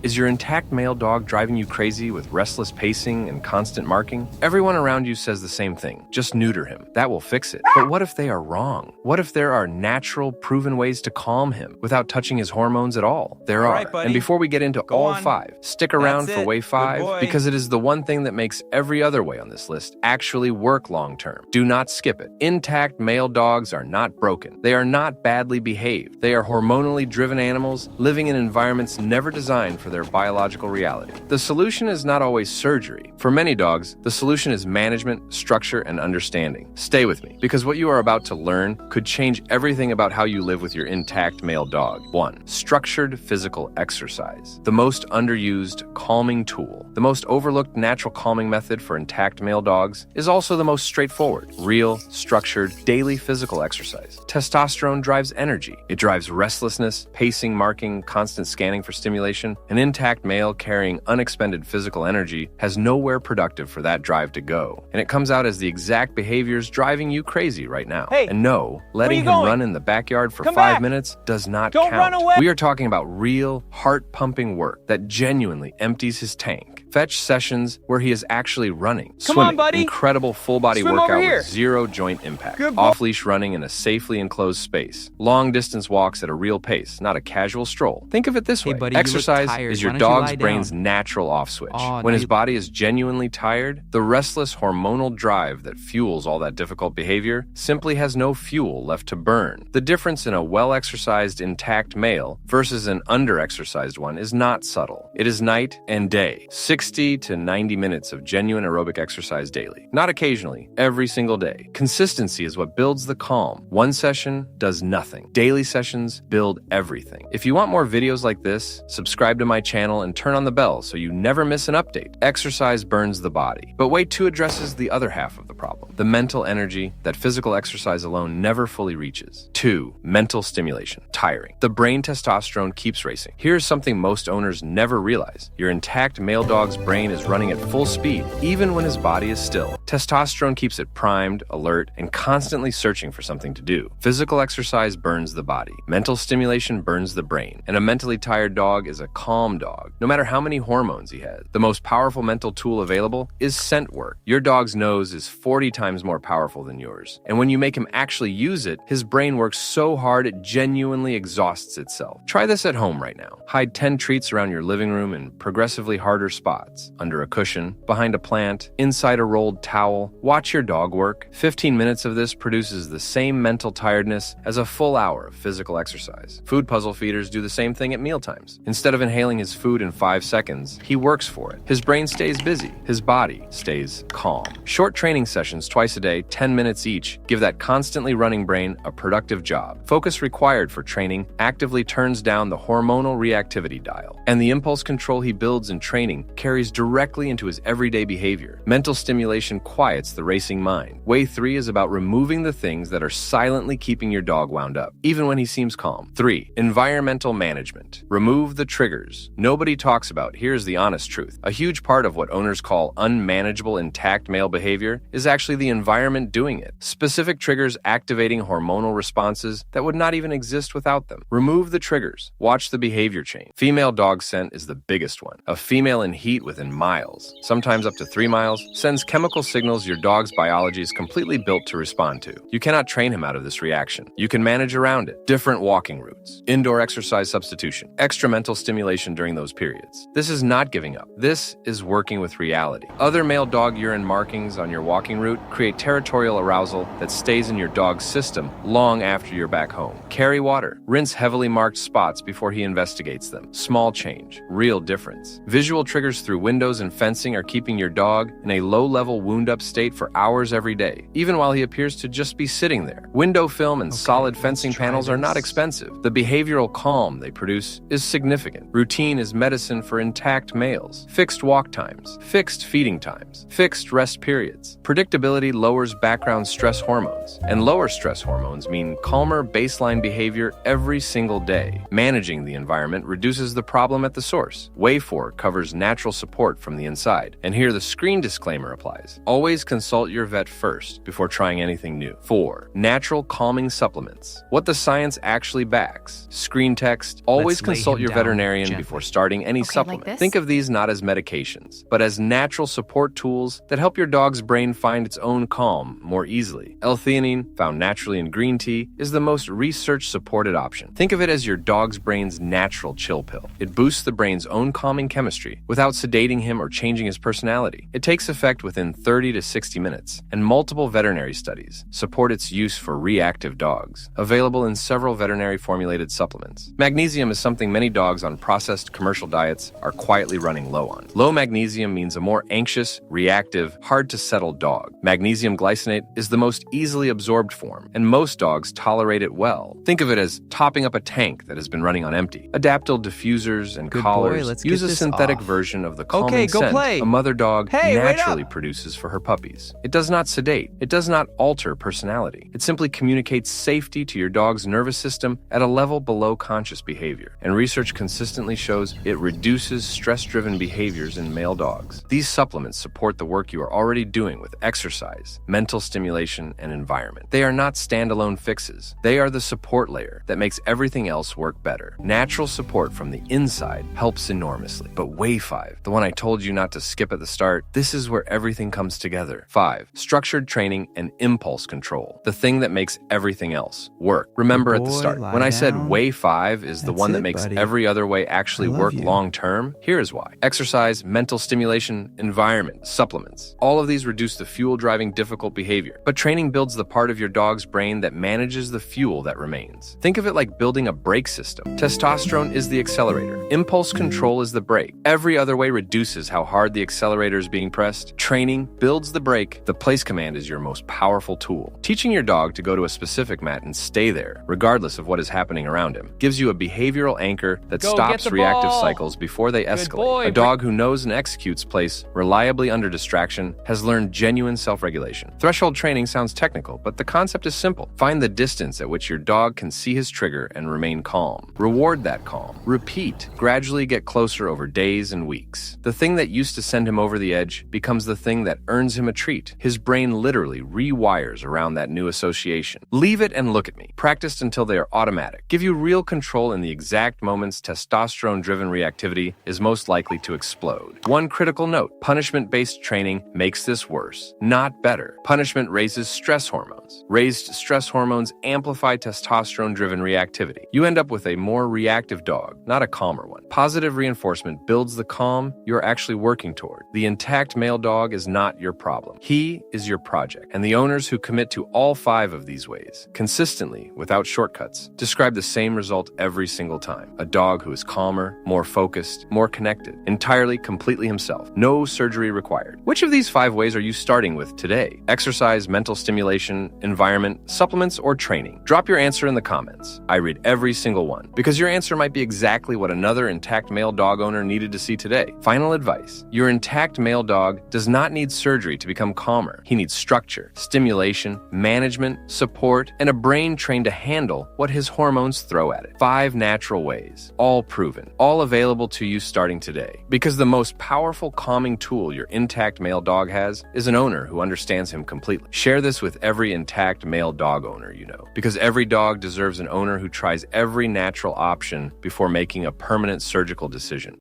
Is your intact male dog driving you crazy with restless pacing and constant marking? Everyone around you says the same thing. Just neuter him. That will fix it. But what if they are wrong? What if there are natural, proven ways to calm him without touching his hormones at all? There are. Right, buddy. And before we get into all 5, stick around for way 5 because it is the one thing that makes every other way on this list actually work long term. Do not skip it. Intact male dogs are not broken. They are not badly behaved. They are hormonally driven animals living in environments never designed for their biological reality. The solution is not always surgery. For many dogs, the solution is management, structure, and understanding. Stay with me, because what you are about to learn could change everything about how you live with your intact male dog. 1. Structured physical exercise. The most underused calming tool. The most overlooked natural calming method for intact male dogs is also the most straightforward. Real, structured, daily physical exercise. Testosterone drives energy. It drives restlessness, pacing, marking, constant scanning for stimulation. An intact male carrying unexpended physical energy has nowhere productive for that drive to go. And it comes out as the exact behaviors driving you crazy right now. Hey, and no, letting him run in the backyard for 5 minutes does not count. Run away. We are talking about real, heart-pumping work that genuinely empties his tank. Fetch sessions where he is actually running, swimming, incredible full-body workout with zero joint impact, off-leash running in a safely enclosed space, long-distance walks at a real pace, not a casual stroll. Think of it this way. Buddy, exercise is your dog's brain's natural off switch. When his body is genuinely tired, the restless hormonal drive that fuels all that difficult behavior simply has no fuel left to burn. The difference in a well-exercised, intact male versus an under-exercised one is not subtle. It is night and day. 60 to 90 minutes of genuine aerobic exercise daily. Not occasionally, every single day. Consistency is what builds the calm. One session does nothing. Daily sessions build everything. If you want more videos like this, subscribe to my channel and turn on the bell so you never miss an update. Exercise burns the body. But Way 2 addresses the other half of the problem, the mental energy that physical exercise alone never fully reaches. 2. Mental stimulation. Tiring. The brain testosterone keeps racing. Here's something most owners never realize. Your intact male dog's brain is running at full speed, even when his body is still. Testosterone keeps it primed, alert, and constantly searching for something to do. Physical exercise burns the body. Mental stimulation burns the brain. And a mentally tired dog is a calm dog, no matter how many hormones he has. The most powerful mental tool available is scent work. Your dog's nose is 40 times more powerful than yours. And when you make him actually use it, his brain works so hard it genuinely exhausts itself. Try this at home right now. Hide 10 treats around your living room in progressively harder spots. Under a cushion, behind a plant, inside a rolled towel. Watch your dog work. 15 minutes of this produces the same mental tiredness as a full hour of physical exercise. Food puzzle feeders do the same thing at mealtimes. Instead of inhaling his food in 5 seconds, he works for it. His brain stays busy. His body stays calm. Short training sessions twice a day, 10 minutes each, give that constantly running brain a productive job. Focus required for training actively turns down the hormonal reactivity dial. And the impulse control he builds in training carries directly into his everyday behavior. Mental stimulation quiets the racing mind. Way 3 is about removing the things that are silently keeping your dog wound up, even when he seems calm. 3. Environmental management. Remove the triggers nobody talks about. Here's the honest truth. A huge part of what owners call unmanageable intact male behavior is actually the environment doing it. Specific triggers activating hormonal responses that would not even exist without them. Remove the triggers. Watch the behavior chain. Female dog scent is the biggest one. A female in heat within miles, sometimes up to 3 miles, sends chemical signals your dog's biology is completely built to respond to. You cannot train him out of this reaction. You can manage around it. Different walking routes, indoor exercise substitution, extra mental stimulation during those periods. This is not giving up. This is working with reality. Other male dog urine markings on your walking route create territorial arousal that stays in your dog's system long after you're back home. Carry water. Rinse heavily marked spots before he investigates them. Small change. Real difference. Visual triggers through windows and fencing are keeping your dog in a low-level wound-up state for hours every day, even while he appears to just be sitting there. Window film and solid fencing panels are not expensive. The behavioral calm they produce is significant. Routine is medicine for intact males. Fixed walk times, fixed feeding times, fixed rest periods. Predictability lowers background stress hormones, and lower stress hormones mean calmer baseline behavior every single day. Managing the environment reduces the problem at the source. Way 4 covers natural support from the inside. And here the screen disclaimer applies. Always consult your vet first before trying anything new. 4. Natural calming supplements. What the science actually backs. Screen text. Always consult your veterinarian before starting any supplement. Like Think of these not as medications, but as natural support tools that help your dog's brain find its own calm more easily. L-Theanine, found naturally in green tea, is the most research-supported option. Think of it as your dog's brain's natural chill pill. It boosts the brain's own calming chemistry without sedating him or changing his personality. It takes effect within 30 to 60 minutes, and multiple veterinary studies support its use for reactive dogs, available in several veterinary-formulated supplements. Magnesium is something many dogs on processed commercial diets are quietly running low on. Low magnesium means a more anxious, reactive, hard-to-settle dog. Magnesium glycinate is the most easily absorbed form, and most dogs tolerate it well. Think of it as topping up a tank that has been running on empty. Adaptil diffusers and collars use a synthetic version of the calming scent a mother dog naturally produces for her puppies. It does not sedate. It does not alter personality. It simply communicates safety to your dog's nervous system at a level below conscious behavior. And research consistently shows it reduces stress-driven behaviors in male dogs. These supplements support the work you are already doing with exercise, mental stimulation, and environment. They are not standalone fixes. They are the support layer that makes everything else work better. Natural support from the inside helps enormously. But Way 5, the one I told you not to skip at the start, this is where everything comes together. 5. Structured training and impulse control. The thing that makes everything else work. Remember at the start, when I said Way 5 is the one that makes every other way actually work long-term, here is why. Exercise, mental stimulation, environment, supplements. All of these reduce the fuel driving difficult behavior. But training builds the part of your dog's brain that manages the fuel that remains. Think of it like building a brake system. Testosterone is the accelerator. Impulse control is the brake. Every other way reduces how hard the accelerator is being pressed. Training builds the brake. The place command is your most powerful tool. Teaching your dog to go to a specific mat and stay there, regardless of what is happening around him, gives you a behavioral anchor that stops reactive cycles before they escalate. A dog who knows and executes place reliably under distraction has learned genuine self-regulation. Threshold training sounds technical, but the concept is simple. Find the distance at which your dog can see his trigger and remain calm. Reward that calm. Repeat. Gradually get closer over days and weeks. The thing that used to send him over the edge becomes the thing that earns him a treat. His brain literally rewires around that new association. Leave it and look at me. Practiced until they are automatic. Give you real control in the exact moments testosterone-driven reactivity is most likely to explode. One critical note: punishment-based training makes this worse, not better. Punishment raises stress hormones. Raised stress hormones amplify testosterone-driven reactivity. You end up with a more reactive dog, not a calmer one. Positive reinforcement builds the calm you're actually working toward. The intact male dog is not your problem. He is your project. And the owners who commit to all 5 of these ways, consistently, without shortcuts, describe the same result every single time. A dog who is calmer, more focused, more connected, entirely, completely himself. No surgery required. Which of these 5 ways are you starting with today? Exercise, mental stimulation, environment, supplements, or training? Drop your answer in the comments. I read every single one, because your answer might be exactly what another intact male dog owner needed to see today. Final advice: your intact male dog does not need surgery to become calmer. He needs structure, stimulation, management, support, and a brain trained to handle what his hormones throw at it. 5 natural ways, all proven, all available to you starting today. Because the most powerful calming tool your intact male dog has is an owner who understands him completely. Share this with every intact male dog owner you know, because every dog deserves an owner who tries every natural option before making a permanent surgical decision.